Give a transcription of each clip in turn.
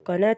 قناة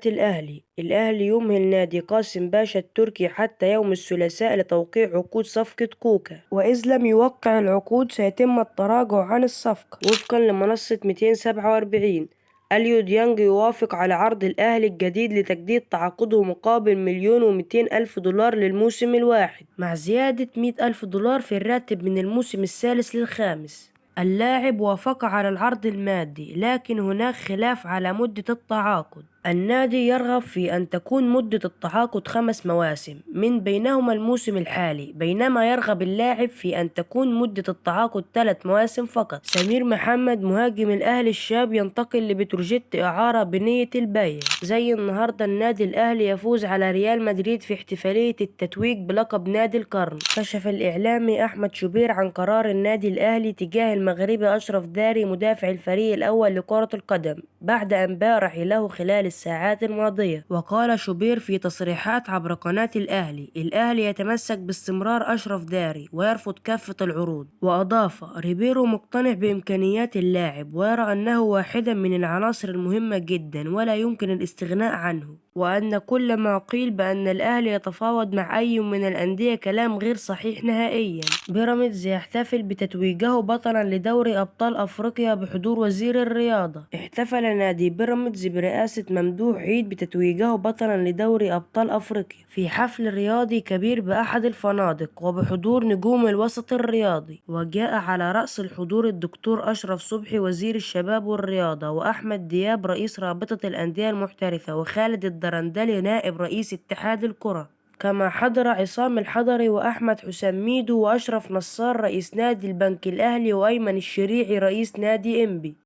الأهلي يمهل نادي قاسم باشا التركي حتى يوم الثلاثاء لتوقيع عقود صفقة كوكا، وإذ لم يوقع العقود سيتم التراجع عن الصفقة. وفقا لمنصة 247، أليو ديانج يوافق على عرض الأهلي الجديد لتجديد تعاقده مقابل 1,200,000 دولار للموسم الواحد، مع زيادة 100,000 دولار في الراتب من الموسم الثالث للخامس. اللاعب وافق على العرض المادي، لكن هناك خلاف على مدة التعاقد. النادي يرغب في أن تكون مدة التعاقد 5 مواسم من بينهما الموسم الحالي، بينما يرغب اللاعب في أن تكون مدة التعاقد 3 مواسم فقط. سمير محمد مهاجم الأهلي الشاب ينتقل لبتروجيت إعارة بنية البيع. زي النهاردة النادي الأهلي يفوز على ريال مدريد في احتفالية التتويج بلقب نادي القرن. كشف الإعلامي أحمد شوبير عن قرار النادي الأهلي تجاه المغربي أشرف داري مدافع الفريق الأول لكرة القدم بعد أنباء رحيله خلال الساعات الماضية. وقال شوبير في تصريحات عبر قناة الأهلي يتمسك باستمرار أشرف داري ويرفض كافة العروض. وأضاف: ريبيرو مقتنع بإمكانيات اللاعب ويرى أنه واحدا من العناصر المهمة جدا ولا يمكن الاستغناء عنه، وأن كل ما قيل بأن الأهلي يتفاوض مع أي من الأندية كلام غير صحيح نهائيا. بيراميدز يحتفل بتتويجه بطلا لدوري أبطال أفريقيا بحضور وزير الرياضة. احتفل نادي بيراميدز برئاسة ممدوح عيد بتتويجه بطلا لدوري أبطال أفريقيا في حفل رياضي كبير بأحد الفنادق وبحضور نجوم الوسط الرياضي. وجاء على رأس الحضور الدكتور أشرف صبحي وزير الشباب والرياضة، وأحمد دياب رئيس رابطة الأندية المحترفة، وخالد الدرندلي نائب رئيس اتحاد الكرة. كما حضر عصام الحضري وأحمد حسام ميدو وأشرف نصار رئيس نادي البنك الأهلي وأيمن الشريعي رئيس نادي إنبي.